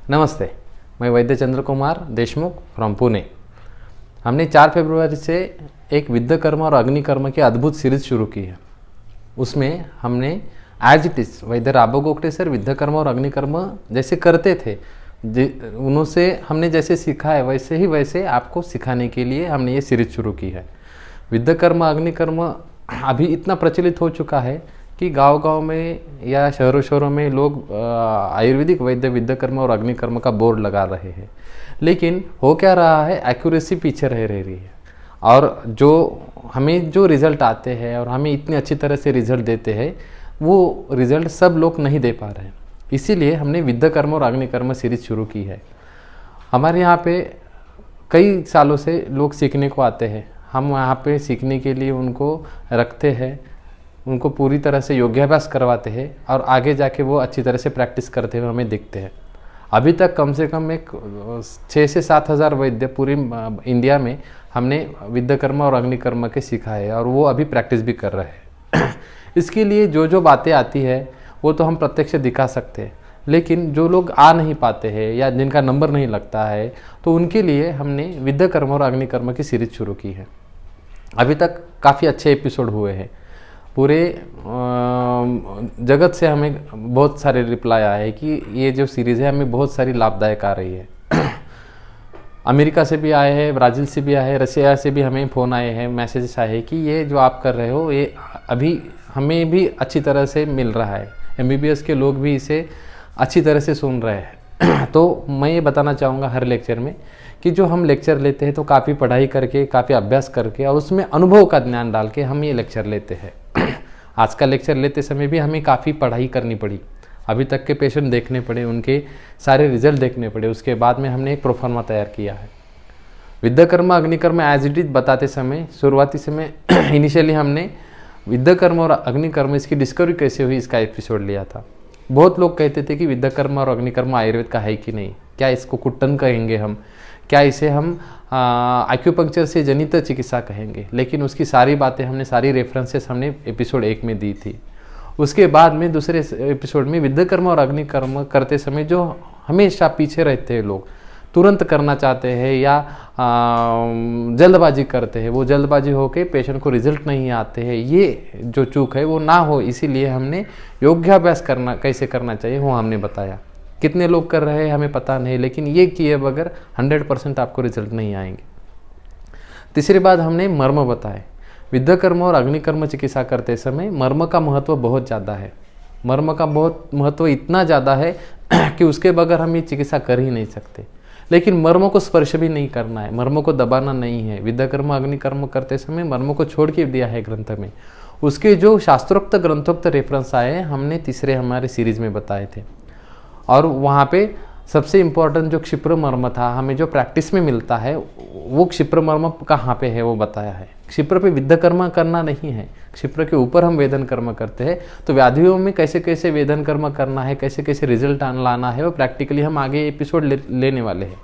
नमस्ते, मैं वैद्य चंद्र कुमार देशमुख फ्रॉम पुणे। हमने 4 फरवरी से एक विद्याकर्म और अग्निकर्म की अद्भुत सीरीज शुरू की है। उसमें हमने as it is Vaidya राबो Gogte sir विद्याकर्म और अग्निकर्म जैसे करते थे, उनसे हमने जैसे सीखा है वैसे आपको सिखाने के लिए हमने ये सीरीज शुरू की है। विद्याकर्म अग्निकर्म अभी इतना प्रचलित हो चुका है कि गांव-गांव में या शहरों में लोग आयुर्वेदिक वैद्य विद्याकर्म और अग्निकर्म का बोर्ड लगा रहे हैं। लेकिन हो क्या रहा है, एक्यूरेसी पीछे रह रही है और जो हमें जो रिज़ल्ट आते हैं और हमें इतनी अच्छी तरह से रिज़ल्ट देते हैं, वो रिज़ल्ट सब लोग नहीं दे पा रहे हैं। इसीलिए हमने विद्याकर्म और अग्निकर्म सीरीज शुरू की है। हमारे यहाँ पे कई सालों से लोग सीखने को आते हैं। हम वहाँ पे सीखने के लिए उनको रखते हैं, उनको पूरी तरह से योगाभ्यास करवाते हैं और आगे जाके वो अच्छी तरह से प्रैक्टिस करते हुए हमें दिखते हैं। अभी तक कम से कम एक 6 से 7 हज़ार वैद्य पूरी इंडिया में हमने विद्याकर्म और अग्निकर्म के सीखा है और वो अभी प्रैक्टिस भी कर रहे हैं। इसके लिए जो बातें आती है वो तो हम प्रत्यक्ष दिखा सकते हैं, लेकिन जो लोग आ नहीं पाते हैं या जिनका नंबर नहीं लगता है, तो उनके लिए हमने विद्याकर्म और अग्निकर्म की सीरीज शुरू की है। अभी तक काफ़ी अच्छे एपिसोड हुए हैं। पूरे जगत से हमें बहुत सारे रिप्लाई आए हैं कि ये जो सीरीज़ है हमें बहुत सारी लाभदायक आ रही है। अमेरिका से भी आए हैं, ब्राज़ील से भी आए हैं, रशिया से भी हमें फ़ोन आए हैं, मैसेजेस आए हैं कि ये जो आप कर रहे हो ये अभी हमें भी अच्छी तरह से मिल रहा है। MBBS के लोग भी इसे अच्छी तरह से सुन रहे हैं। तो मैं ये बताना चाहूँगा हर लेक्चर में कि जो हम लेक्चर लेते हैं तो काफ़ी पढ़ाई करके, काफ़ी अभ्यास करके और उसमें अनुभव का ज्ञान डाल के हम ये लेक्चर लेते हैं। आज का लेक्चर लेते समय भी हमें काफ़ी पढ़ाई करनी पड़ी, अभी तक के पेशेंट देखने पड़े, उनके सारे रिजल्ट देखने पड़े, उसके बाद में हमने एक प्रोफार्मा तैयार किया है। विद्याकर्म अग्निकर्म एज इट इज बताते समय शुरुआती समय इनिशियली हमने विद्याकर्म और अग्निकर्म इसकी डिस्कवरी कैसे हुई इसका एपिसोड लिया था। बहुत लोग कहते थे कि विद्याकर्म और अग्निकर्म आयुर्वेद का है कि नहीं, क्या इसको कुट्टन कहेंगे हम, क्या इसे हम एक्यूपंक्चर से जनित चिकित्सा कहेंगे। लेकिन उसकी सारी बातें हमने, सारी रेफरेंसेस हमने एपिसोड 1 में दी थी। उसके बाद में दूसरे एपिसोड में विद्याकर्म और अग्निकर्म करते समय जो हमेशा पीछे रहते हैं लोग, तुरंत करना चाहते हैं या जल्दबाजी करते हैं, वो जल्दबाजी होके पेशेंट को रिजल्ट नहीं आते हैं, ये जो चूक है वो ना हो, इसीलिए हमने योगाभ्यास करना कैसे करना चाहिए वो हमने बताया। कितने लोग कर रहे हैं हमें पता नहीं, लेकिन ये किए बगैर 100% आपको रिजल्ट नहीं आएंगे। तीसरी बात हमने मर्म बताए। विद्याकर्म और अग्निकर्म चिकित्सा करते समय मर्म का महत्व बहुत ज़्यादा है। मर्म का बहुत महत्व इतना ज़्यादा है कि उसके बगैर हम ये चिकित्सा कर ही नहीं सकते। लेकिन मर्म को स्पर्श भी नहीं करना है, मर्म को दबाना नहीं है। विद्याकर्म अग्निकर्म करते समय मर्म को छोड़ के दिया है ग्रंथ में। उसके जो शास्त्रोक्त ग्रंथोक्त रेफरेंस आए हमने तीसरे हमारे सीरीज में बताए थे। और वहाँ पे सबसे इम्पोर्टेंट जो क्षिप्र मर्म था, हमें जो प्रैक्टिस में मिलता है, वो क्षिप्र मर्म कहाँ पे है वो बताया है। क्षिप्र पे विद्याकर्म करना नहीं है, क्षिप्र के ऊपर हम वेदन कर्म करते हैं। तो व्याधियों में कैसे कैसे वेदन कर्म करना है, कैसे कैसे रिजल्ट लाना है, वो प्रैक्टिकली हम आगे एपिसोड लेने वाले हैं।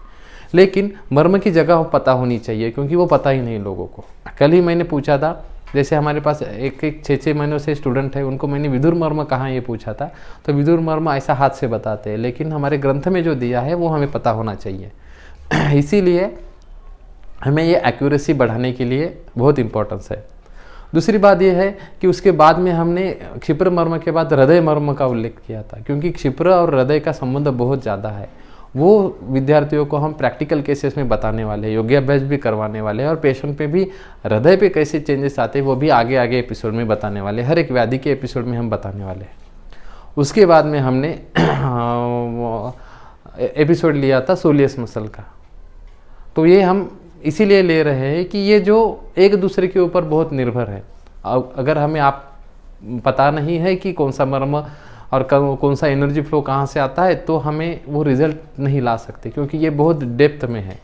लेकिन मर्म की जगह पता होनी चाहिए, क्योंकि वो पता ही नहीं लोगों को। कल ही मैंने पूछा था, जैसे हमारे पास एक 6 महीनों से स्टूडेंट है, उनको मैंने विदुर मर्म कहाँ ये पूछा था, तो विदुर मर्म ऐसा हाथ से बताते हैं, लेकिन हमारे ग्रंथ में जो दिया है वो हमें पता होना चाहिए। इसीलिए हमें ये एक्यूरेसी बढ़ाने के लिए बहुत इम्पोर्टेंस है। दूसरी बात ये है कि उसके बाद में हमने क्षिप्र मर्म के बाद हृदय मर्म का उल्लेख किया था, क्योंकि क्षिप्र और हृदय का संबंध बहुत ज़्यादा है। वो विद्यार्थियों को हम प्रैक्टिकल केसेस में बताने वाले हैं, योगाभ्यास भी करवाने वाले हैं, और पेशेंट पे भी हृदय पे कैसे चेंजेस आते हैं वो भी आगे आगे एपिसोड में बताने वाले हैं। हर एक व्याधि के एपिसोड में हम बताने वाले हैं। उसके बाद में हमने एपिसोड लिया था सोलियस मसल का। तो ये हम इसीलिए ले रहे हैं कि ये जो एक दूसरे के ऊपर बहुत निर्भर है। अगर हमें आप पता नहीं है कि कौन सा मर्म और कौन सा एनर्जी फ्लो कहाँ से आता है, तो हमें वो रिज़ल्ट नहीं ला सकते, क्योंकि ये बहुत डेप्थ में है।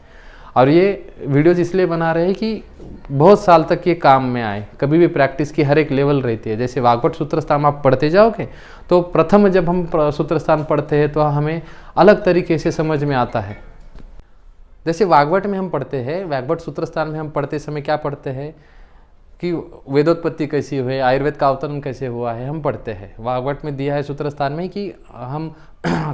और ये वीडियोज़ इसलिए बना रहे हैं कि बहुत साल तक ये काम में आए। कभी भी प्रैक्टिस की हर एक लेवल रहती है। जैसे वाग्भट सूत्रस्थान आप पढ़ते जाओगे तो प्रथम जब हम सूत्रस्थान पढ़ते हैं तो हमें अलग तरीके से समझ में आता है। जैसे वाग्भट में हम पढ़ते हैं, वाग्भट सूत्रस्थान में हम पढ़ते समय क्या पढ़ते हैं, कि वेदोत्पत्ति कैसी हुई, आयुर्वेद का अवतरण कैसे हुआ है, हम पढ़ते हैं। वाग्भट में दिया है सूत्र स्थान में कि हम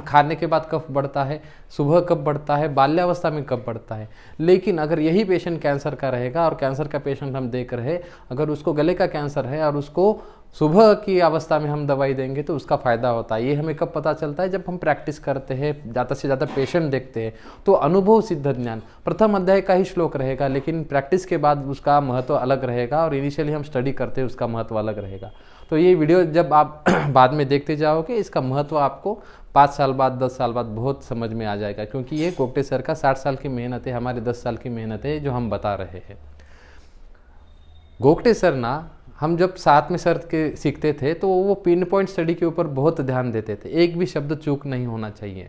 खाने के बाद कब बढ़ता है, सुबह कब बढ़ता है, बाल्यावस्था में कब बढ़ता है। लेकिन अगर यही पेशेंट कैंसर का रहेगा और कैंसर का पेशेंट हम देख रहे, अगर उसको गले का कैंसर है और उसको सुबह की अवस्था में हम दवाई देंगे तो उसका फ़ायदा होता है। ये हमें कब पता चलता है, जब हम प्रैक्टिस करते हैं, ज़्यादा से ज़्यादा पेशेंट देखते हैं। तो अनुभव सिद्ध ज्ञान प्रथम अध्याय का ही श्लोक रहेगा, लेकिन प्रैक्टिस के बाद उसका महत्व अलग रहेगा और इनिशियली हम स्टडी करते हैं उसका महत्व अलग रहेगा। तो ये वीडियो जब आप बाद में देखते जाओगे, इसका महत्व आपको 5 साल बाद 10 साल बाद बहुत समझ में आ जाएगा, क्योंकि ये गोगटे सर का 60 साल की मेहनत है, हमारे 10 साल की मेहनत है जो हम बता रहे हैं। गोगटे सर ना, हम जब साथ में सर के सीखते थे तो वो पिन पॉइंट स्टडी के ऊपर बहुत ध्यान देते थे। एक भी शब्द चूक नहीं होना चाहिए।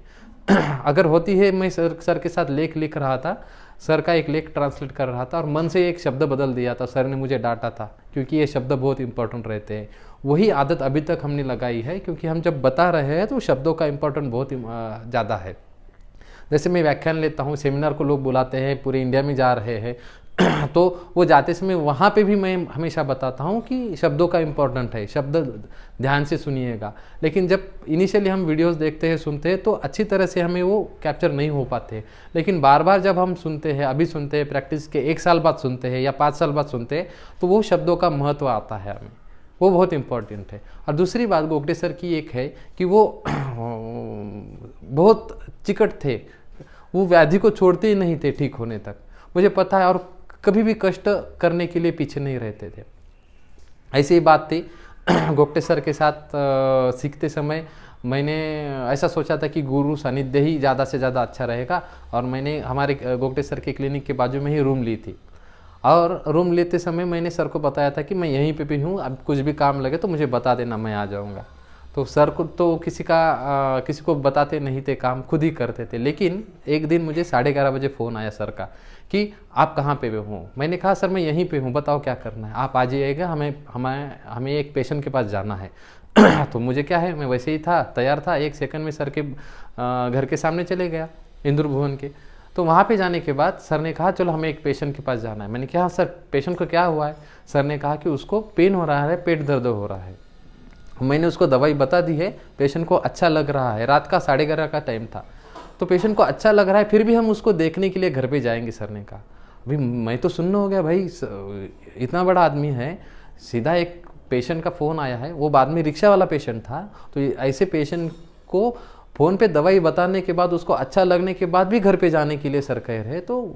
अगर होती है, मैं सर के साथ लेख लिख रहा था, सर का एक लेख ट्रांसलेट कर रहा था और मन से एक शब्द बदल दिया था, सर ने मुझे डांटा था, क्योंकि ये शब्द बहुत इंपॉर्टेंट रहते हैं। वही आदत अभी तक हमने लगाई है, क्योंकि हम जब बता रहे हैं तो शब्दों का इंपॉर्टेंट बहुत ज़्यादा है। जैसे मैं व्याख्यान लेता हूँ, सेमिनार को लोग बुलाते हैं, पूरे इंडिया में जा रहे हैं तो वो जाते समय वहाँ पे भी मैं हमेशा बताता हूँ कि शब्दों का इम्पोर्टेंट है, शब्द ध्यान से सुनिएगा। लेकिन जब इनिशियली हम वीडियोस देखते हैं, सुनते हैं, तो अच्छी तरह से हमें वो कैप्चर नहीं हो पाते। लेकिन बार बार जब हम सुनते हैं, अभी सुनते हैं, प्रैक्टिस के 1 साल बाद सुनते हैं या 5 साल बाद सुनते हैं, तो वो शब्दों का महत्व आता है हमें, वो बहुत इंपॉर्टेंट है। और दूसरी बात गोगटे सर की एक है कि वो बहुत चिकट थे, वो व्याधि को छोड़ते ही नहीं थे ठीक होने तक, मुझे पता है, और कभी भी कष्ट करने के लिए पीछे नहीं रहते थे। ऐसी ही बात थी गोगटे सर के साथ सीखते समय मैंने ऐसा सोचा था कि गुरु सानिध्य ही ज़्यादा से ज़्यादा अच्छा रहेगा, और मैंने हमारे गोगटे सर के क्लिनिक के बाजू में ही रूम ली थी। और रूम लेते समय मैंने सर को बताया था कि मैं यहीं पे भी हूँ, अब कुछ भी काम लगे तो मुझे बता देना, मैं आ जाऊँगा। तो सर को तो किसी को बताते नहीं थे, काम खुद ही करते थे। लेकिन एक दिन मुझे 11:30 बजे फ़ोन आया सर का कि आप कहाँ पे हो। मैंने कहा सर मैं यहीं पे हूँ, बताओ क्या करना है। आप आ जाइएगा, हमें एक पेशेंट के पास जाना है। तो मुझे क्या है, मैं वैसे ही था, तैयार था, 1 सेकंड में सर के घर के सामने चले गया, इंद्र भुवन के। तो वहाँ पे जाने के बाद सर ने कहा चलो हमें एक पेशेंट के पास जाना है। मैंने कहा सर पेशेंट को क्या हुआ है। सर ने कहा कि उसको पेन हो रहा है, पेट दर्द हो रहा है। मैंने उसको दवाई बता दी है, पेशेंट को अच्छा लग रहा है, रात का 11:30 का टाइम था, तो पेशेंट को अच्छा लग रहा है, फिर भी हम उसको देखने के लिए घर पे जाएंगे। सर ने कहा अभी मैं तो सुनना हो गया, भाई इतना बड़ा आदमी है, सीधा एक पेशेंट का फ़ोन आया है, वो बाद में रिक्शा वाला पेशेंट था, तो ऐसे पेशेंट को फ़ोन पे दवाई बताने के बाद उसको अच्छा लगने के बाद भी घर पे जाने के लिए सर कह रहे, तो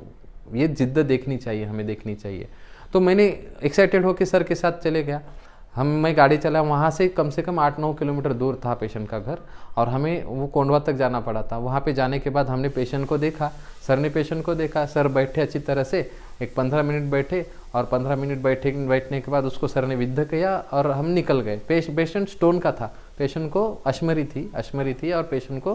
ये जिद्द देखनी चाहिए, हमें देखनी चाहिए। तो मैंने एक्साइटेड होकर सर के साथ चले गया। मैं गाड़ी चला, वहाँ से कम 8-9 किलोमीटर दूर था पेशेंट का घर, और हमें वो कोंडवा तक जाना पड़ा था। वहाँ पे जाने के बाद हमने पेशेंट को देखा, सर ने पेशेंट को देखा, सर बैठे अच्छी तरह से, एक 15 मिनट बैठे, और 15 मिनट बैठने के बाद उसको सर ने विद्ध किया और हम निकल गए। पेशेंट स्टोन का था, पेशेंट को अश्मरी थी और पेशेंट को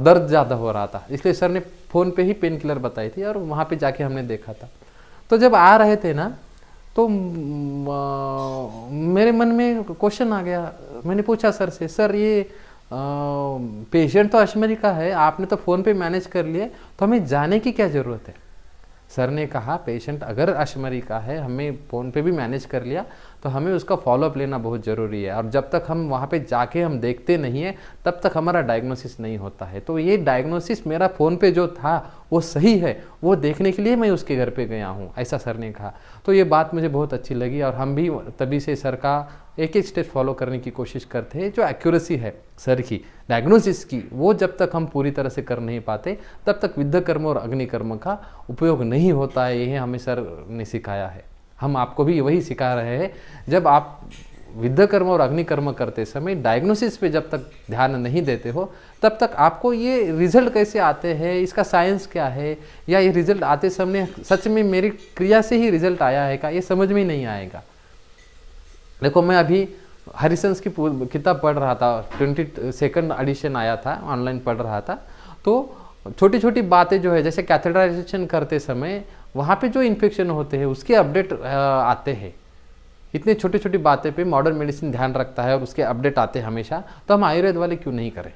दर्द ज़्यादा हो रहा था, इसलिए सर ने फ़ोन पे ही पेन किलर बताई थी, और वहाँ पे जाके हमने देखा था। तो जब आ रहे थे ना, तो मेरे मन में क्वेश्चन आ गया। मैंने पूछा सर से, सर ये पेशेंट तो अश्मरी का है, आपने तो फ़ोन पे मैनेज कर लिया, तो हमें जाने की क्या ज़रूरत है। सर ने कहा पेशेंट अगर अश्मरी का है, हमें फ़ोन पे भी मैनेज कर लिया, तो हमें उसका फॉलोअप लेना बहुत ज़रूरी है, और जब तक हम वहाँ पे जाके हम देखते नहीं है तब तक हमारा डायग्नोसिस नहीं होता है। तो ये डायग्नोसिस मेरा फ़ोन पे जो था वो सही है, वो देखने के लिए मैं उसके घर पे गया हूँ, ऐसा सर ने कहा। तो ये बात मुझे बहुत अच्छी लगी, और हम भी तभी से सर का एक स्टेप फॉलो करने की कोशिश करते हैं। जो एक्यूरेसी है सर की डायग्नोसिस की, वो जब तक हम पूरी तरह से कर नहीं पाते तब तक विद्ध कर्म और अग्नि कर्म का उपयोग नहीं होता है। यही हमें सर ने सिखाया है, हम आपको भी वही सिखा रहे हैं। जब आप विद्ध कर्म और अग्नि कर्म करते समय डायग्नोसिस पे जब तक ध्यान नहीं देते हो, तब तक आपको ये रिजल्ट कैसे आते हैं, इसका साइंस क्या है, या ये रिजल्ट आते समय सच में मेरी क्रिया से ही रिजल्ट आया है का, ये समझ में नहीं आएगा। देखो मैं अभी हरिसंस की किताब पढ़ रहा था, 22nd एडिशन आया था, ऑनलाइन पढ़ रहा था। तो छोटी छोटी बातें जो है, जैसे कैथेड्राइजेशन करते समय वहाँ पे जो इन्फेक्शन होते हैं उसके अपडेट आते हैं। इतनी छोटी छोटी बातें पे मॉडर्न मेडिसिन ध्यान रखता है और उसके अपडेट आते हैं हमेशा, तो हम आयुर्वेद वाले क्यों नहीं करें।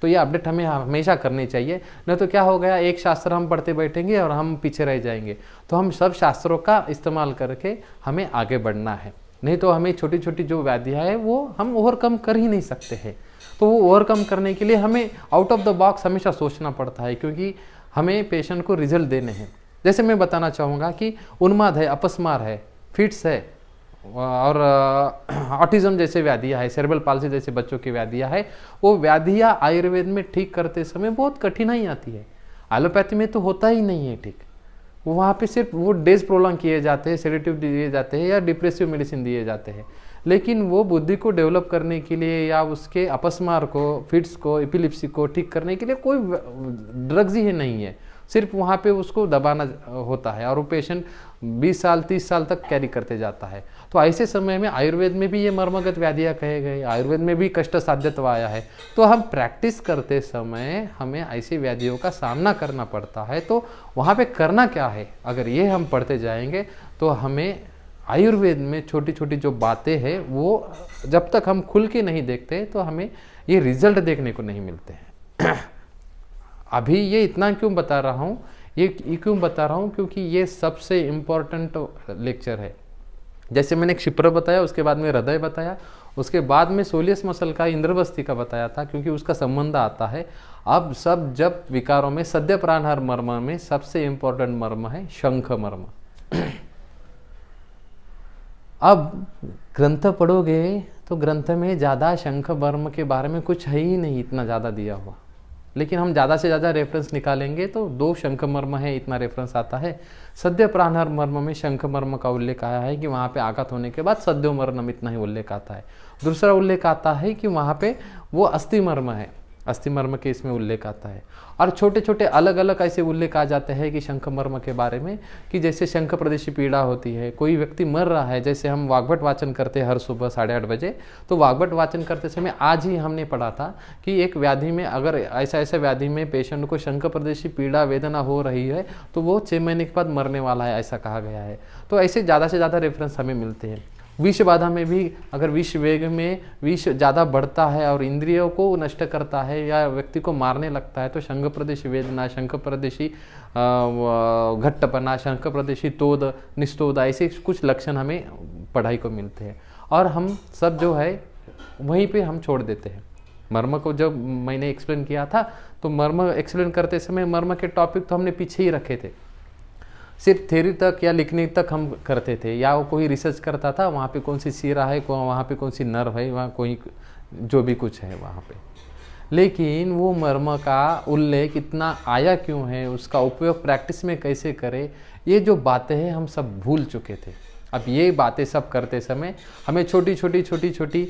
तो ये अपडेट हमें हमेशा करनी चाहिए, नहीं तो क्या हो गया, एक शास्त्र हम पढ़ते बैठेंगे और हम पीछे रह जाएंगे। तो हम सब शास्त्रों का इस्तेमाल करके हमें आगे बढ़ना है, नहीं तो हमें छोटी छोटी जो व्याधियाँ है वो हम ओवरकम कर ही नहीं सकते हैं। तो वो ओवरकम करने के लिए हमें आउट ऑफ द बॉक्स हमेशा सोचना पड़ता है, क्योंकि हमें पेशेंट को रिजल्ट देने हैं। जैसे मैं बताना चाहूँगा कि उन्माद है, अपस्मार है, फिट्स है और ऑटिज्म जैसे व्याधियाँ है, सेरेब्रल पाल्सी जैसे बच्चों की व्याधियाँ है, वो व्याधियाँ आयुर्वेद में ठीक करते समय बहुत कठिनाई आती है। एलोपैथी में तो होता ही नहीं है ठीक, वहाँ पे सिर्फ वो डेज प्रोलॉन्ग किए जाते हैं, सेडेटिव दिए जाते हैं या डिप्रेसिव मेडिसिन दिए जाते हैं, लेकिन वो बुद्धि को डेवलप करने के लिए या उसके अपस्मार को, फिट्स को, एपिलिप्सी को ठीक करने के लिए कोई ड्रग्स ही नहीं है, सिर्फ वहाँ पे उसको दबाना होता है और वो पेशेंट 20 साल 30 साल तक कैरी करते जाता है। तो ऐसे समय में आयुर्वेद में भी ये मर्मगत व्याधियाँ कहे गए, आयुर्वेद में भी कष्ट साध्यत्व आया है। तो हम प्रैक्टिस करते समय हमें ऐसी व्याधियों का सामना करना पड़ता है। तो वहाँ पे करना क्या है, अगर ये हम पढ़ते जाएंगे तो हमें आयुर्वेद में छोटी छोटी जो बातें हैं वो जब तक हम खुल के नहीं देखते तो हमें ये रिजल्ट देखने को नहीं मिलते हैं। अभी ये इतना क्यों बता रहा हूँ, ये क्यों बता रहा हूँ, क्योंकि ये सबसे इम्पोर्टेंट लेक्चर है। जैसे मैंने क्षिप्र बताया, उसके बाद में हृदय बताया, उसके बाद में सोलियस मसल का, इंद्रबस्ती का बताया था, क्योंकि उसका संबंध आता है। अब सब जब विकारों में सद्य प्राणहार मर्म में सबसे इम्पोर्टेंट मर्म है शंख मर्म। अब ग्रंथ पढ़ोगे तो ग्रंथ में ज़्यादा शंख मर्म के बारे में कुछ है ही नहीं, इतना ज़्यादा दिया हुआ, लेकिन हम ज़्यादा से ज़्यादा रेफरेंस निकालेंगे तो 2 शंख मर्म है, इतना रेफरेंस आता है। सद्य प्राणहार मर्म में शंख मर्म का उल्लेख आया है कि वहाँ पे आघात होने के बाद सद्यो मर्म, इतना ही उल्लेख आता है। दूसरा उल्लेख आता है कि वहाँ पे वो अस्थि मर्म है, अस्थि मर्म के इसमें उल्लेख आता है। और छोटे छोटे अलग अलग ऐसे उल्लेख आ जाते हैं कि शंख मर्म के बारे में, कि जैसे शंख प्रदेशी पीड़ा होती है, कोई व्यक्ति मर रहा है, जैसे हम वाग्भट वाचन करते हैं हर सुबह 8:30 बजे, तो वाग्भट वाचन करते समय आज ही हमने पढ़ा था कि एक व्याधि में अगर ऐसा व्याधि में पेशेंट को शंख प्रदेशी पीड़ा वेदना हो रही है तो वो 6 महीने के बाद मरने वाला है, ऐसा कहा गया है। तो ऐसे ज़्यादा से ज़्यादा रेफरेंस हमें मिलते हैं। विष बाधा में भी अगर विष वेग में विष ज़्यादा बढ़ता है और इंद्रियों को नष्ट करता है या व्यक्ति को मारने लगता है तो शंख प्रदेशी वेदना, शंख प्रदेशी घट्टपना, शंख प्रदेशी तोद, निस्तोद, ऐसे कुछ लक्षण हमें पढ़ाई को मिलते हैं। और हम सब जो है वहीं पे हम छोड़ देते हैं। मर्म को जब मैंने एक्सप्लेन किया था तो मर्म एक्सप्लेन करते समय मर्म के टॉपिक तो हमने पीछे ही रखे थे, सिर्फ थ्योरी तक या लिखने तक हम करते थे, या वो कोई रिसर्च करता था वहाँ पे कौन सी शिरा है, वहाँ पे कौन सी नर्व है, वहाँ कोई जो भी कुछ है वहाँ पे। लेकिन वो मर्म का उल्लेख इतना आया क्यों है, उसका उपयोग प्रैक्टिस में कैसे करें, ये जो बातें हैं हम सब भूल चुके थे। अब ये बातें सब करते समय हमें छोटी छोटी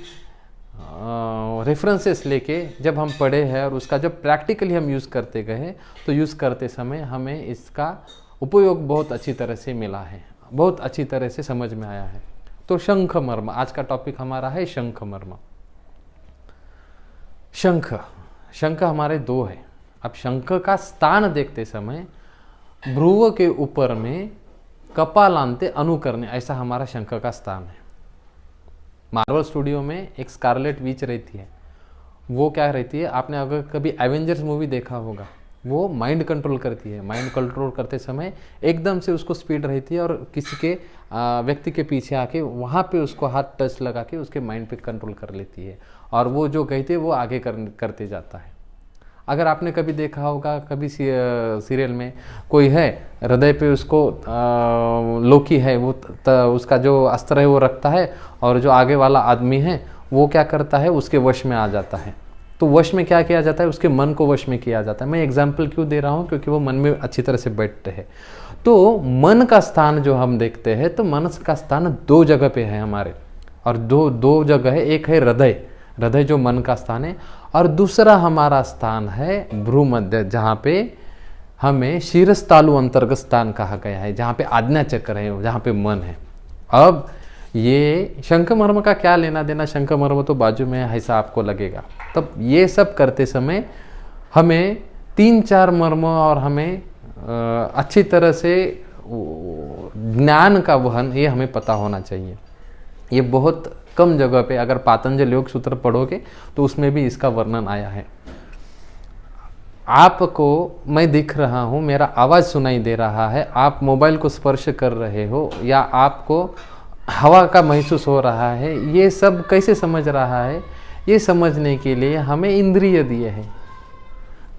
रेफरेंसेस लेके जब हम पढ़े हैं और उसका जब प्रैक्टिकली हम यूज़ करते गए तो यूज़ करते समय हमें इसका उपयोग बहुत अच्छी तरह से मिला है, बहुत अच्छी तरह से समझ में आया है। तो शंख मर्म आज का टॉपिक हमारा है, शंख मर्म। शंख हमारे 2 है। अब शंख का स्थान देखते समय भ्रुव के ऊपर में कपालांते अनुकरणे, ऐसा हमारा शंख का स्थान है। मार्वल स्टूडियो में एक स्कारलेट विच रहती है, वो क्या रहती है, आपने अगर कभी एवेंजर्स मूवी देखा होगा, वो माइंड कंट्रोल करती है। माइंड कंट्रोल करते समय एकदम से उसको स्पीड रहती है और किसी के व्यक्ति के पीछे आके वहाँ पे उसको हाथ टच लगा के उसके माइंड पे कंट्रोल कर लेती है और वो जो कहती है वो आगे करते जाता है। अगर आपने कभी देखा होगा, कभी सीरियल में कोई है हृदय पे उसको लोकी है, वो उसका जो अस्त्र है वो रखता है और जो आगे वाला आदमी है वो क्या करता है, उसके वश में आ जाता है। तो वश में क्या किया जाता है, उसके मन को वश में किया जाता है। मैं एग्जाम्पल क्यों दे रहा हूँ, क्योंकि वो मन में अच्छी तरह से बैठते हैं। तो मन का स्थान जो हम देखते हैं तो मन का स्थान 2 जगह पे है हमारे, और दो जगह है। एक है हृदय जो मन का स्थान है, और दूसरा हमारा स्थान है भ्रू मध्य, जहाँ पे हमें शीरस्तालु अंतर्गत स्थान कहा गया है, जहाँ पे आज्ञा चक्र है, जहाँ पे मन है। अब ये शंख मर्म का क्या लेना देना, शंख मर्म तो बाजू में है, ऐसा आपको लगेगा। तब ये सब करते समय हमें 3-4 मर्म और हमें अच्छी तरह से ज्ञान का वहन ये हमें पता होना चाहिए। ये बहुत कम जगह पे, अगर पातंजल योग सूत्र पढ़ोगे तो उसमें भी इसका वर्णन आया है। आपको मैं दिख रहा हूँ, मेरा आवाज़ सुनाई दे रहा है, आप मोबाइल को स्पर्श कर रहे हो या आपको हवा का महसूस हो रहा है, ये सब कैसे समझ रहा है? ये समझने के लिए हमें इंद्रिय दिए हैं।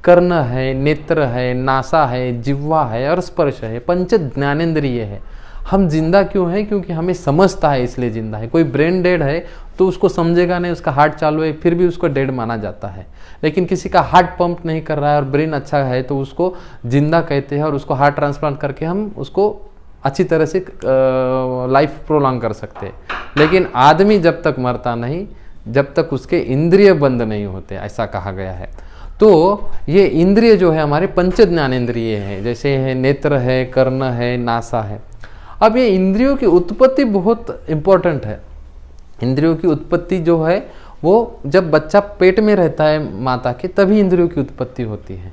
कर्ण है, नेत्र है, नासा है, जिह्वा है और स्पर्श है, पंच ज्ञानेंद्रिय है। हम जिंदा क्यों हैं? क्योंकि हमें समझता है इसलिए जिंदा है। कोई ब्रेन डेड है तो उसको समझेगा नहीं, उसका हार्ट चालू है फिर भी उसको डेड माना जाता है। लेकिन किसी का हार्ट पंप नहीं कर रहा है और ब्रेन अच्छा है तो उसको जिंदा कहते हैं और उसको हार्ट ट्रांसप्लांट करके हम उसको अच्छी तरह से लाइफ प्रोलॉन्ग कर सकते हैं। लेकिन आदमी जब तक मरता नहीं, जब तक उसके इंद्रिय बंद नहीं होते, ऐसा कहा गया है। तो ये इंद्रिय जो है हमारे पंच ज्ञानेंद्रिय है, जैसे है नेत्र है, कर्ण है, नासा है। अब ये इंद्रियों की उत्पत्ति बहुत इम्पोर्टेंट है। इंद्रियों की उत्पत्ति जो है वो जब बच्चा पेट में रहता है माता के, तभी इंद्रियों की उत्पत्ति होती है।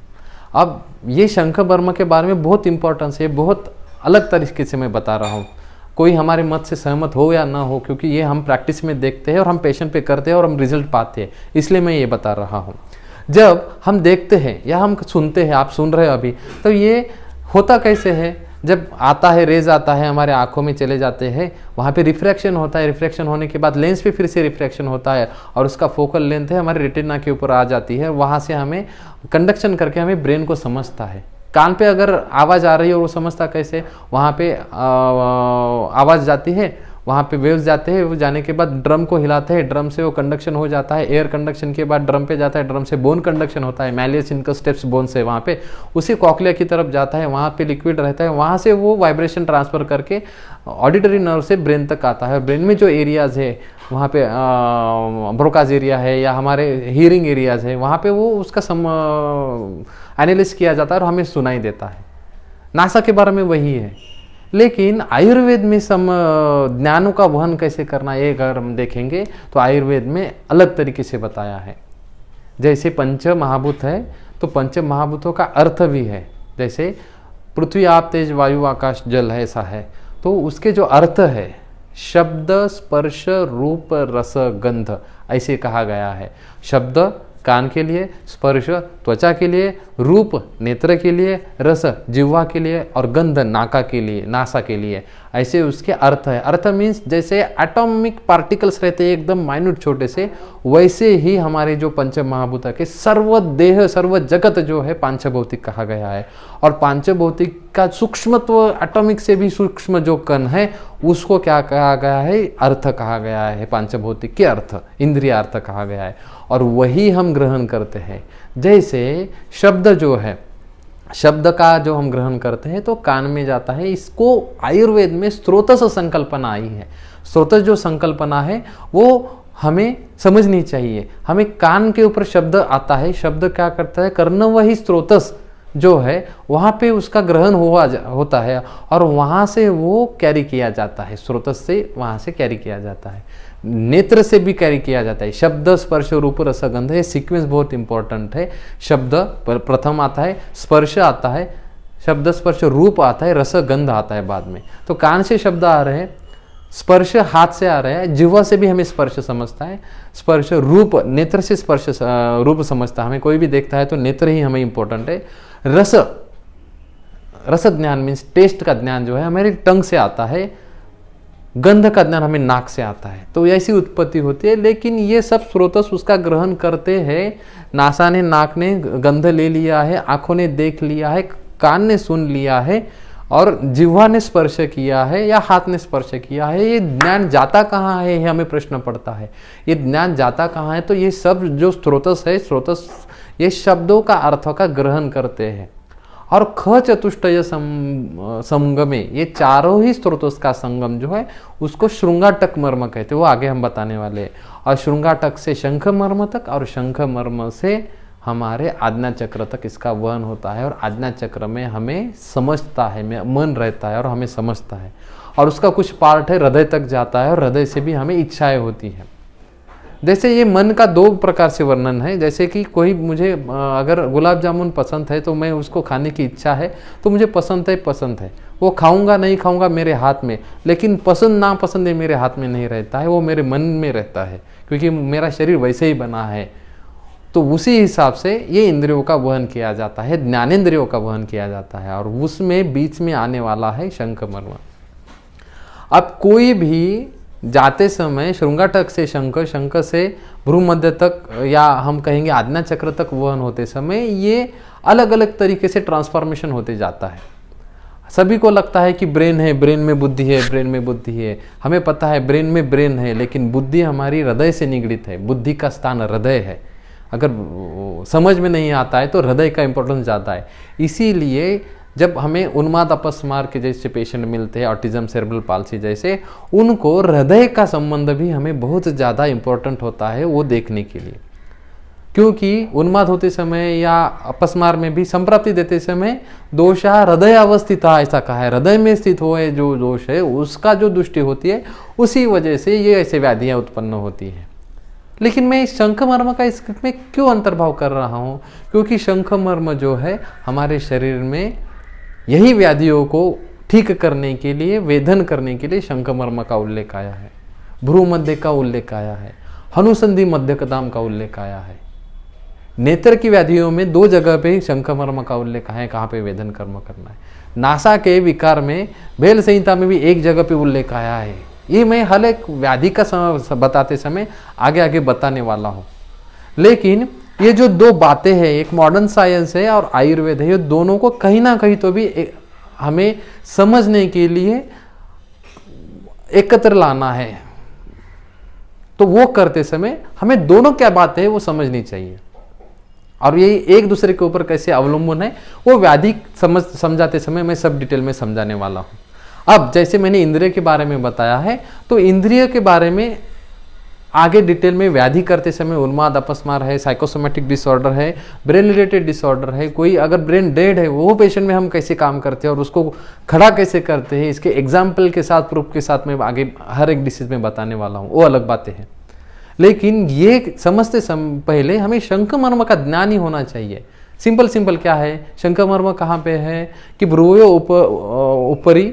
अब ये शंख वर्म के बारे में बहुत इंपॉर्टेंस है, बहुत अलग तरीके से मैं बता रहा हूँ। कोई हमारे मत से सहमत हो या ना हो, क्योंकि ये हम प्रैक्टिस में देखते हैं और हम पेशेंट पे करते हैं और हम रिजल्ट पाते हैं, इसलिए मैं ये बता रहा हूँ। जब हम देखते हैं या हम सुनते हैं, आप सुन रहे हो अभी, तो ये होता कैसे है? जब आता है, रेज आता है, हमारे आंखों में चले जाते हैं, वहाँ पे रिफ्रैक्शन होता है। रिफ्रैक्शन होने के बाद लेंस पे फिर से रिफ्रैक्शन होता है और उसका फोकल लेंथ है हमारे रेटिना के ऊपर आ जाती है। वहाँ से हमें कंडक्शन करके हमें ब्रेन को समझता है। कान पे अगर आवाज़ आ रही है और वो समझता कैसे? वहाँ पे आवाज़ जाती है, वहाँ पे वेव्स जाते हैं, वो जाने के बाद ड्रम को हिलाते हैं, ड्रम से वो कंडक्शन हो जाता है। एयर कंडक्शन के बाद ड्रम पे जाता है, ड्रम से बोन कंडक्शन होता है, मैलियस इनकस्टेप्स बोन से वहाँ पे उसी कॉक्लिया की तरफ जाता है, वहाँ पे लिक्विड रहता है, वहाँ से वो वाइब्रेशन ट्रांसफ़र करके ऑडिटरी नर्व से ब्रेन तक आता है। ब्रेन में जो एरियाज़ है वहाँ पे ब्रोकाज एरिया है या हमारे हीयरिंग एरियाज़ है, वहाँ पे वो उसका एनालिसिस किया जाता है और हमें सुनाई देता है। नासा के बारे में वही है। लेकिन आयुर्वेद में ज्ञानों का वहन कैसे करना, ये अगर हम देखेंगे तो आयुर्वेद में अलग तरीके से बताया है। जैसे पंच महाभूत है तो पंच महाभूतों का अर्थ भी है। जैसे पृथ्वी, आप, तेज, वायु, आकाश, जल है, ऐसा है। तो उसके जो अर्थ है, शब्द, स्पर्श, रूप, रस, गंध, ऐसे कहा गया है। शब्द कान के लिए, स्पर्श त्वचा के लिए, रूप नेत्र के लिए, रस जिह्वा के लिए और गंध नाका के लिए, नासा के लिए, ऐसे उसके अर्थ है। अर्थ मीन्स जैसे एटॉमिक पार्टिकल्स रहते हैं एकदम माइन्यूट छोटे से, वैसे ही हमारे जो पंच महाभूत के सर्व देह सर्व जगत जो है पांचभौतिक कहा गया है। और पांचभौतिक का सूक्ष्मत्व, एटॉमिक से भी सूक्ष्म जो कण है उसको क्या कहा गया है? अर्थ कहा गया है। पांचभौतिक के अर्थ, इंद्रिय अर्थ कहा गया है और वही हम ग्रहण करते हैं। जैसे शब्द जो है, शब्द का जो हम ग्रहण करते हैं तो कान में जाता है। इसको आयुर्वेद में स्रोतस संकल्पना आई है। स्रोतस जो संकल्पना है वो हमें समझनी चाहिए। हमें कान के ऊपर शब्द आता है, शब्द क्या करता है? कर्ण वही स्रोतस जो है वहाँ पे उसका ग्रहण होता है और वहाँ से वो कैरी किया जाता है। स्रोतस से वहाँ से कैरी किया जाता है, नेत्र से भी कैरी किया जाता है। शब्द, स्पर्श, रूप, रस, गंध, ये सीक्वेंस बहुत इंपॉर्टेंट है। शब्द प्रथम आता है, स्पर्श आता है, शब्द स्पर्श रूप आता है, रस गंध आता है बाद में। तो कान से शब्द आ रहे हैं, स्पर्श हाथ से आ रहा है, जिह्वा से भी हमें स्पर्श समझता है, स्पर्श रूप नेत्र से स्पर्श रूप समझता है। हमें कोई भी देखता है तो नेत्र ही हमें इंपॉर्टेंट है। रस, रस ज्ञान मीन्स टेस्ट का ज्ञान जो है हमारे टंग से आता है। गंध का ज्ञान हमें नाक से आता है। तो ऐसी उत्पत्ति होती है। लेकिन ये सब स्रोतस उसका ग्रहण करते हैं। नासा ने, नाक ने गंध ले लिया है, आंखों ने देख लिया है, कान ने सुन लिया है और जिह्वा ने स्पर्श किया है या हाथ ने स्पर्श किया है। ये ज्ञान जाता कहाँ है? ये हमें प्रश्न पड़ता है। ये ज्ञान जाता कहाँ है? तो ये सब जो स्रोतस है, स्रोतस ये शब्दों का अर्थ का ग्रहण करते हैं। और ख चतुष्टय संगमे, ये चारों ही स्रोतों का संगम जो है उसको श्रृंगाटक मर्म कहते हैं। वो आगे हम बताने वाले हैं। और श्रृंगाटक से शंख मर्म तक और शंख मर्म से हमारे आज्ञा चक्र तक इसका वहन होता है। और आज्ञा चक्र में हमें समझता है, मन रहता है और हमें समझता है। और उसका कुछ पार्ट है हृदय तक जाता है और हृदय से भी हमें इच्छाएं होती हैं। जैसे ये मन का दो प्रकार से वर्णन है। जैसे कि कोई मुझे अगर गुलाब जामुन पसंद है तो मैं उसको खाने की इच्छा है तो मुझे पसंद है, वो खाऊंगा नहीं खाऊंगा मेरे हाथ में। लेकिन पसंद ना पसंद है मेरे हाथ में नहीं रहता है, वो मेरे मन में रहता है, क्योंकि मेरा शरीर वैसे ही बना है। तो उसी हिसाब से ये इंद्रियों का वहन किया जाता है, ज्ञानेंद्रियों का वहन किया जाता है, और उसमें बीच में आने वाला है शंख मर्म। अब कोई भी जाते समय श्रृंगाटक से शंख, शंख से भ्रूमध्य तक, या हम कहेंगे आज्ञा चक्र तक वहन होते समय ये अलग अलग तरीके से ट्रांसफॉर्मेशन होते जाता है। सभी को लगता है कि ब्रेन है, ब्रेन में बुद्धि है, ब्रेन में बुद्धि है। हमें पता है ब्रेन में ब्रेन है, लेकिन बुद्धि हमारी हृदय से निगड़ित है। बुद्धि का स्थान हृदय है। अगर समझ में नहीं आता है तो हृदय का इंपॉर्टेंस ज़्यादा है। इसीलिए जब हमें उन्माद अपस्मार के जैसे पेशेंट मिलते हैं, ऑटिज्म, सेरेब्रल पाल्सी जैसे, उनको हृदय का संबंध भी हमें बहुत ज़्यादा इंपॉर्टेंट होता है वो देखने के लिए। क्योंकि उन्माद होते समय या अपस्मार में भी संप्राप्ति देते समय दोषा हृदय अवस्थित, ऐसा कहा है, हृदय में स्थित हो है जो दोष है उसका जो दृष्टि होती है, उसी वजह से ये ऐसे व्याधियाँ उत्पन्न होती हैं। लेकिन मैं इस शंख मर्म का इसमें क्यों अंतर्भाव कर रहा हूँ? क्योंकि शंख मर्म जो है हमारे शरीर में यही व्याधियों को ठीक करने के लिए, वेदन करने के लिए शंख मर्म का उल्लेख आया है, भ्रू मध्य का उल्लेख आया है, हनुसंधि मध्य कदाम का उल्लेख आया है। नेत्र की व्याधियों में 2 जगह पे शंख मर्म का उल्लेख है, कहाँ पे वेदन कर्म करना है। नासा के विकार में भेल संहिता में भी 1 जगह पे उल्लेख आया है। ये मैं हर एक व्याधि का बताते समय आगे आगे बताने वाला हूँ। लेकिन ये जो 2 बातें हैं, एक मॉडर्न साइंस है और आयुर्वेद है, ये दोनों को कहीं ना कहीं तो भी हमें समझने के लिए एकत्र लाना है। तो वो करते समय हमें दोनों क्या बात है वो समझनी चाहिए, और ये एक दूसरे के ऊपर कैसे अवलंबन है वो व्याधि समझाते समय मैं सब डिटेल में समझाने वाला हूँ। अब जैसे मैंने इंद्रिय के बारे में बताया है, तो इंद्रिय के बारे में आगे डिटेल में व्याधि करते समय उन्माद अपस्मार है, साइकोसोमेटिक डिसऑर्डर है, ब्रेन रिलेटेड डिसऑर्डर है, कोई अगर ब्रेन डेड है वो पेशेंट में हम कैसे काम करते हैं और उसको खड़ा कैसे करते हैं, इसके एग्जाम्पल के साथ, प्रूफ के साथ मैं आगे हर एक डिसीज में बताने वाला हूँ, वो अलग बातें हैं। लेकिन ये समझते पहले हमें शंख मर्म का ज्ञान ही होना चाहिए। सिंपल क्या है, शंख मर्म कहाँ पे है कि भ्रूयो ऊपरी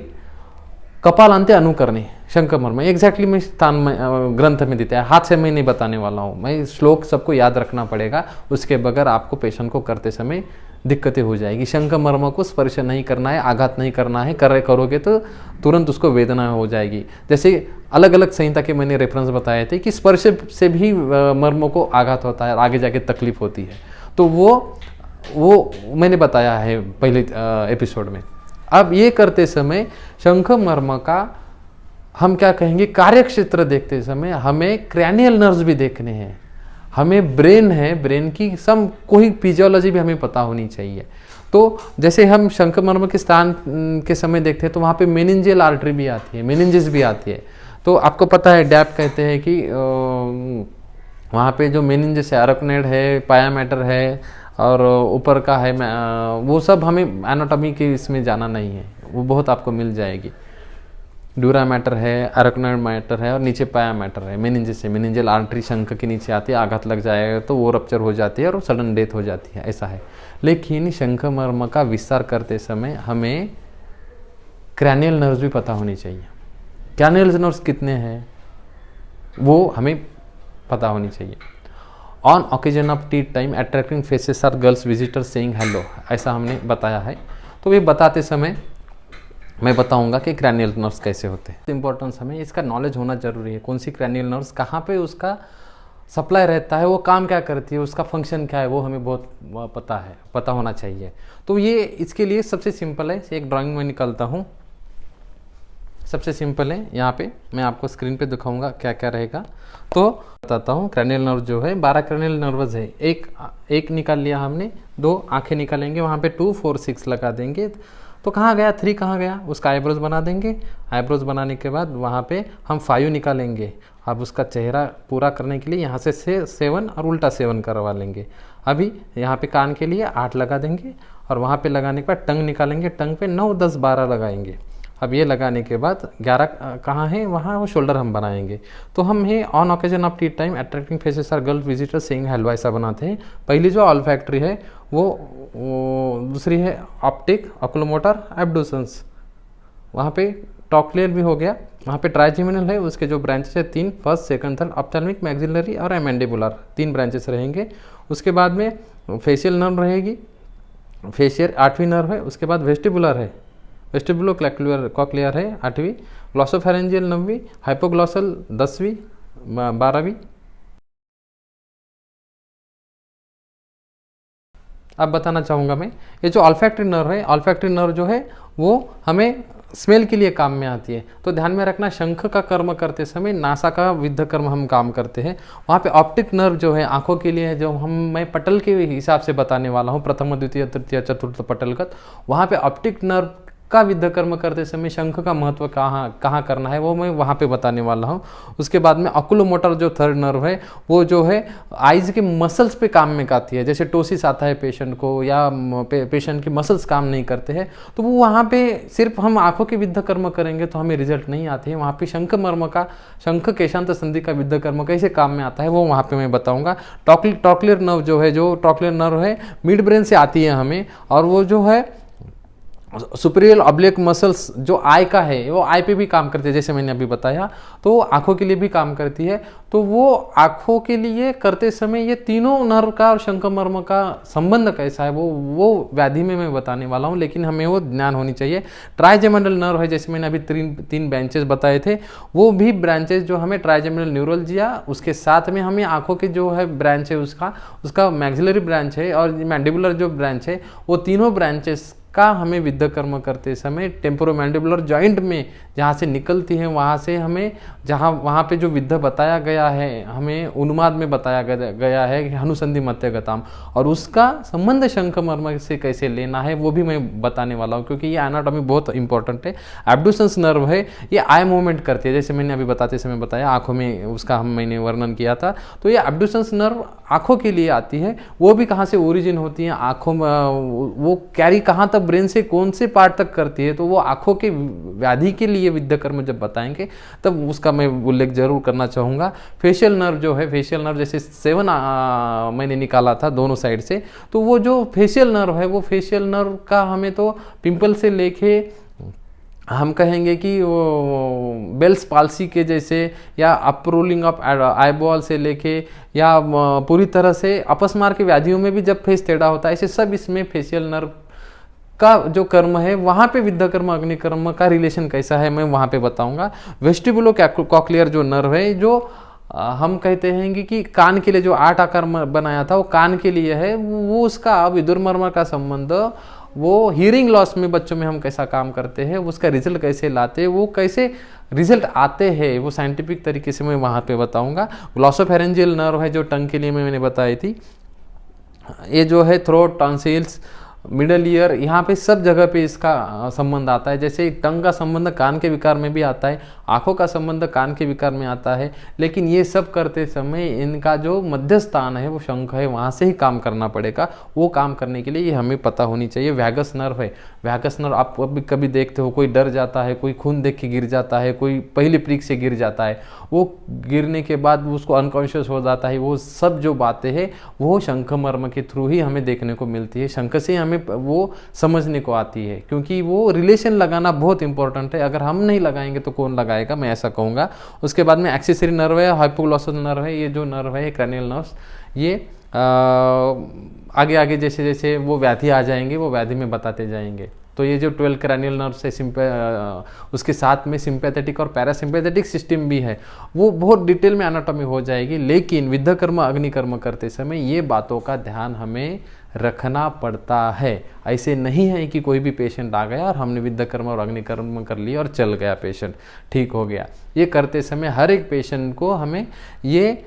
कपालांते अनुकरणे, शंख मर्म एग्जैक्टली मैं स्थान में ग्रंथ में देता है, हाथ से मैं नहीं बताने वाला हूँ। मैं श्लोक सबको याद रखना पड़ेगा, उसके बगैर आपको पेशेंट को करते समय दिक्कतें हो जाएगी। शंख मर्म को स्पर्श नहीं करना है, आघात नहीं करना है, करोगे तो तुरंत उसको वेदना हो जाएगी। जैसे अलग अलग संहिता के मैंने रेफरेंस बताए थे कि स्पर्श से भी मर्म को आघात होता है, आगे जाके तकलीफ होती है, तो वो मैंने बताया है पहले एपिसोड में। अब ये करते समय शंख मर्म का हम क्या कहेंगे, कार्यक्षेत्र देखते समय हमें क्रैनियल नर्व्स भी देखने हैं, हमें ब्रेन है, ब्रेन की कोई फिजियोलॉजी भी हमें पता होनी चाहिए। तो जैसे हम शंख मर्म के स्थान के समय देखते हैं तो वहाँ पे मेनिंजियल आर्टरी भी आती है, मेनिंजिस भी आती है। तो आपको पता है डैप कहते हैं कि वहाँ पे जो मेनिंजिस है, अरकनेड है, पाया मैटर है और ऊपर का है, वो सब हमें एनाटॉमी के इसमें जाना नहीं है, वो बहुत आपको मिल जाएगी। ड्यूरा मैटर है, अरकनेड मैटर है और नीचे पाया मैटर है, मेनिंजिस है। मेनिंजियल आर्टरी शंख के नीचे आती है, आघात लग जाएगा तो वो रप्चर हो जाती है और सडन डेथ हो जाती है, ऐसा है। लेकिन शंख मर्म का विस्तार करते समय हमें क्रैनियल नर्व्स भी पता होनी चाहिए। क्रैनियल नर्व्स कितने हैं वो हमें पता होनी चाहिए। On occasion of tea time attracting faces are girls visitors saying hello, ऐसा हमने बताया है। तो ये बताते समय मैं बताऊंगा कि क्रैनियल नर्व्स कैसे होते हैं। इंपॉर्टेंस हमें इसका नॉलेज होना जरूरी है, कौन सी क्रैनियल नर्व्स कहाँ पे उसका सप्लाई रहता है, वो काम क्या करती है, उसका फंक्शन क्या है, वो हमें बहुत पता होना चाहिए। तो ये इसके लिए सबसे सिंपल है, एक ड्राइंग में निकालता हूँ। सबसे सिंपल है, यहाँ पे मैं आपको स्क्रीन पे दिखाऊंगा क्या क्या रहेगा। तो बताता हूँ, क्रैनियल नर्व जो है 12 क्रैनियल नर्व्स है। एक निकाल लिया हमने, 2 आंखें निकालेंगे, वहाँ पे 2, 4, 6 लगा देंगे। तो कहाँ गया 3, कहाँ गया, उसका आईब्रोज बना देंगे। आईब्रोज बनाने के बाद वहाँ पे हम 5 निकालेंगे। अब उसका चेहरा पूरा करने के लिए यहाँ से 7 और उल्टा 7 करवा लेंगे। अभी यहाँ पे कान के लिए 8 लगा देंगे और वहाँ पे लगाने के बाद टंग निकालेंगे, टंग पे 9, 10, 12 लगाएंगे। अब ये लगाने के बाद 11 कहाँ है, वहाँ वो शोल्डर हम बनाएंगे। तो हम है on occasion of tea time attracting faces are girl visitor saying hello, ऐसा बनाते हैं। पहली जो ऑल्फैक्टरी है वो दूसरी है ऑप्टिक, ऑक्लोमोटर, एब्डोसेंस, वहाँ पे टॉकलियर भी हो गया, वहाँ पे ट्राइजेमिनल है, उसके जो ब्रांचेस है 3, first second third, ophthalmic, maxillary और मैंडिबुलर, 3 ब्रांचेस रहेंगे। उसके बाद में फेशियल नर्व रहेगी, फेशियल 8वीं नर्व है। उसके बाद वेस्टिबुलर है, वेस्टिबुलो कॉक्लियर है 8वीं, ग्लॉसोफेरेंजियल 9वीं, हाइपोग्लॉसल 10वीं 12वीं। अब बताना चाहूँगा मैं, ये जो ऑल्फैक्टरी नर्व है, ऑल्फैक्टरी नर्व जो है वो हमें स्मेल के लिए काम में आती है। तो ध्यान में रखना, शंख का कर्म करते समय नासा का विद्ध कर्म हम काम करते हैं। वहाँ पे ऑप्टिक नर्व जो है आंखों के लिए है, जो मैं पटल के हिसाब से बताने वाला हूँ, प्रथम द्वितीय तृतीय चतुर्थ पटलगत। वहाँ पे ऑप्टिक नर्व का विद्ध कर्म करते समय शंख का महत्व कहाँ करना है वो मैं वहाँ पे बताने वाला हूँ। उसके बाद में ऑक्यूलोमोटर जो थर्ड नर्व है वो जो है आइज़ के मसल्स पे काम में आती है। जैसे टोसिस आता है पेशेंट को या पेशेंट के मसल्स काम नहीं करते हैं तो वो वहाँ पे सिर्फ हम आंखों के विद्ध कर्म करेंगे तो हमें रिजल्ट नहीं आते हैं। वहाँ पे शंख केशांत संधि का विद्ध कर्म कैसे काम में आता है वो वहाँ पे मैं बताऊँगा। टॉकलियर नर्व जो है, जो टॉकलियर नर्व है मिड ब्रेन से आती है हमें, और वो जो है सुपीरियर ऑब्लिक मसल्स जो आई का है वो आई पे भी काम करती है, जैसे मैंने अभी बताया। तो वो आंखों के लिए भी काम करती है। तो वो आंखों के लिए करते समय ये तीनों नर्व का और शंख मर्म का संबंध कैसा है वो व्याधि में मैं बताने वाला हूँ, लेकिन हमें वो ज्ञान होनी चाहिए। ट्राइजेमिनल नर्व है, जैसे मैंने अभी तीन ब्रांचेस बताए थे, वो भी ब्रांचेस जो हमें ट्राइजेमिनल न्यूरोलजिया, उसके साथ में हमें आंखों के जो है ब्रांच है उसका मैक्सिलरी ब्रांच है और मैंडिबुलर जो ब्रांच है, वो तीनों ब्रांचेस का हमें विद्ध कर्म करते समय टेम्पोरोमैंडिबुलर जॉइंट में जहाँ से निकलती है वहाँ से हमें वहाँ पे जो विद्ध बताया गया है, हमें उन्माद में बताया गया है कि अनुसंधि मध्यगताम, और उसका संबंध शंख मर्म से कैसे लेना है वो भी मैं बताने वाला हूँ, क्योंकि ये एनाटॉमी बहुत इंपॉर्टेंट है। एब्डुसेंस नर्व है, ये आई मूवमेंट करती है, जैसे मैंने अभी बताते समय बताया आँखों में उसका मैंने वर्णन किया था। तो ये एब्डुसेंस नर्व आँखों के लिए आती है, वो भी कहाँ से ओरिजिन होती है, आँखों में वो कैरी कहाँ तक ब्रेन से कौन से पार्ट तक करती है, तो वो आंखों के व्याधि के लिए विद्ध कर्म जब बताएंगे तब उसका मैं उल्लेख जरूर करना चाहूँगा। फेशियल नर्व जो है, फेशियल नर्व जैसे 7 मैंने निकाला था दोनों साइड से, तो वो जो फेशियल नर्व है वो फेशियल नर्व का हमें तो पिंपल से लेके हम कहेंगे कि वो बेल्स पाल्सी के जैसे या अप्रोलिंग ऑफ आईबॉल से लेके या पूरी तरह से अपस्मार के व्याधियों में भी जब फेस टेढ़ा होता है, ऐसे सब इसमें फेशियल नर्व का जो कर्म है वहाँ पे विद्ध कर्म अग्नि कर्म का रिलेशन कैसा है मैं वहाँ पे बताऊंगा। वेस्टिबुलो कॉक्लियर जो नर्व है, जो हम कहते हैं कि कान के लिए जो 8 आकार बनाया था वो कान के लिए है, वो उसका विदुर्मर्म का संबंध वो हियरिंग लॉस में बच्चों में हम कैसा काम करते हैं, उसका रिजल्ट कैसे लाते हैं, वो कैसे रिजल्ट आते हैं, वो साइंटिफिक तरीके से मैं वहाँ पे बताऊँगा। ग्लॉसोफेरेंजियल नर्व है जो टंग के लिए मैंने बताई थी, ये जो है थ्रोट, टॉन्सिल्स, मिडल ईयर, यहाँ पे सब जगह पे इसका संबंध आता है। जैसे टंग का संबंध कान के विकार में भी आता है, आंखों का संबंध कान के विकार में आता है, लेकिन ये सब करते समय इनका जो मध्य स्थान है वो शंख है, वहाँ से ही काम करना पड़ेगा। वो काम करने के लिए ये हमें पता होनी चाहिए। वैगस नर्व है, वैगस नर्व आप कभी देखते हो, कोई डर जाता है, कोई खून देख के गिर जाता है, कोई पहली प्रीक से गिर जाता है, वो गिरने के बाद उसको अनकॉन्शियस हो जाता है, वो सब जो बातें हैं वो शंख मर्म के थ्रू ही हमें देखने को मिलती है, शंख से हमें वो समझने को आती है, क्योंकि वो रिलेशन लगाना बहुत इंपॉर्टेंट है। अगर हम नहीं लगाएंगे तो कौन लगाएगा, मैं ऐसा कहूँगा। उसके बाद में एक्सेसरी नर्व है, हाइपोग्लॉसल नर्व है, ये जो नर्व है cranial नर्व्स, ये आगे आगे जैसे जैसे वो व्याधि आ जाएंगे वो व्याधि में बताते जाएंगे। तो ये जो 12 cranial नर्व्स है, उसके साथ में सिंपैथेटिक और पैरासिम्पैथेटिक सिस्टम भी है, वो बहुत डिटेल में एनाटॉमी हो जाएगी। लेकिन विद्ध कर्म अग्नि कर्म करते समय ये बातों का ध्यान हमें रखना पड़ता है। ऐसे नहीं है कि कोई भी पेशेंट आ गया और हमने विद्ध कर्म और अग्नि कर्म कर लिया और चल गया, पेशेंट ठीक हो गया। ये करते समय हर एक पेशेंट को हमें ये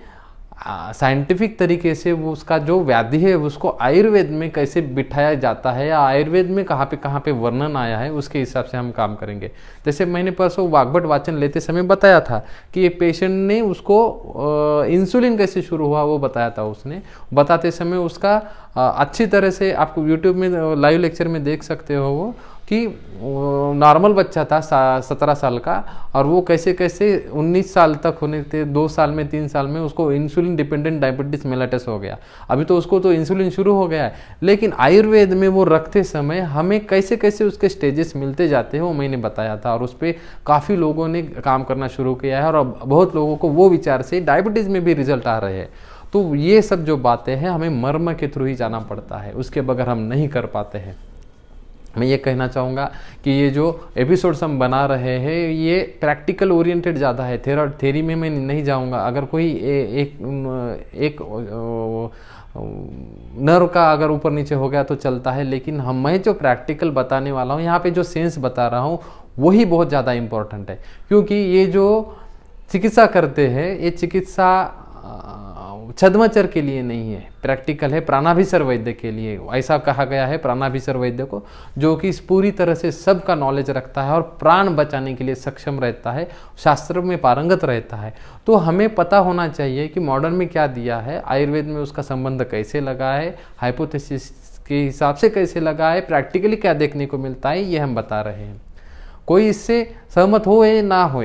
साइंटिफिक तरीके से वो उसका जो व्याधि है उसको आयुर्वेद में कैसे बिठाया जाता है या आयुर्वेद में कहाँ पे वर्णन आया है उसके हिसाब से हम काम करेंगे। जैसे मैंने परसों वाग्भट वाचन लेते समय बताया था कि ये पेशेंट ने उसको इंसुलिन कैसे शुरू हुआ वो बताया था। उसने बताते समय उसका अच्छी तरह से आपको यूट्यूब में लाइव लेक्चर में देख सकते हो वो कि नॉर्मल बच्चा था 17 साल का, और वो कैसे कैसे 19 साल तक होने थे, 2 साल में 3 साल में उसको इंसुलिन डिपेंडेंट डायबिटीज मेलाइटिस हो गया। अभी तो उसको तो इंसुलिन शुरू हो गया है, लेकिन आयुर्वेद में वो रखते समय हमें कैसे कैसे उसके स्टेजेस मिलते जाते हैं वो मैंने बताया था, और उस पर काफ़ी लोगों ने काम करना शुरू किया है, और अब बहुत लोगों को वो विचार से डायबिटीज़ में भी रिजल्ट आ रहे हैं। तो ये सब जो बातें हैं हमें मर्म के थ्रू ही जाना पड़ता है, उसके बगैर हम नहीं कर पाते हैं। मैं ये कहना चाहूँगा कि ये जो एपिसोड्स हम बना रहे हैं ये प्रैक्टिकल ओरिएंटेड ज़्यादा है, थेरी में मैं नहीं जाऊँगा। अगर कोई एक नर्व का अगर ऊपर नीचे हो गया तो चलता है, लेकिन मैं जो प्रैक्टिकल बताने वाला हूँ यहाँ पे जो सेंस बता रहा हूँ वही बहुत ज़्यादा इम्पोर्टेंट है, क्योंकि ये जो चिकित्सा करते हैं ये चिकित्सा छद्मचर के लिए नहीं है, प्रैक्टिकल है, प्राणाभिसर वैद्य के लिए। ऐसा कहा गया है प्राणाभिसर वैद्य को, जो कि इस पूरी तरह से सबका नॉलेज रखता है और प्राण बचाने के लिए सक्षम रहता है, शास्त्र में पारंगत रहता है। तो हमें पता होना चाहिए कि मॉडर्न में क्या दिया है, आयुर्वेद में उसका संबंध कैसे लगा है, हाइपोथेसिस के हिसाब से कैसे लगा है, प्रैक्टिकली क्या देखने को मिलता है, ये हम बता रहे हैं। कोई इससे सहमत हो या ना हो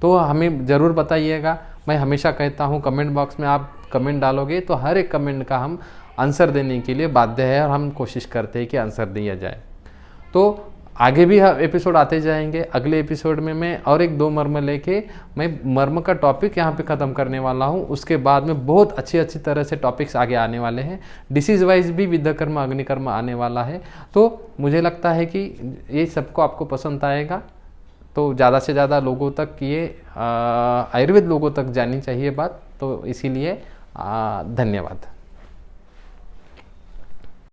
तो हमें ज़रूर बताइएगा। मैं हमेशा कहता हूँ कमेंट बॉक्स में आप कमेंट डालोगे तो हर एक कमेंट का हम आंसर देने के लिए बाध्य है, और हम कोशिश करते हैं कि आंसर दिया जाए। तो आगे भी एपिसोड आते जाएंगे। अगले एपिसोड में मैं और एक 2 मर्म लेके मैं मर्म का टॉपिक यहाँ पे ख़त्म करने वाला हूँ। उसके बाद में बहुत अच्छी तरह से टॉपिक्स आगे आने वाले हैं। डिसीज़ वाइज भी विद्यकर्म अग्निकर्म आने वाला है। तो मुझे लगता है कि ये सबको आपको पसंद आएगा। तो ज़्यादा से ज़्यादा लोगों तक ये आयुर्वेद लोगों तक जानी चाहिए बात। तो इसीलिए धन्यवाद।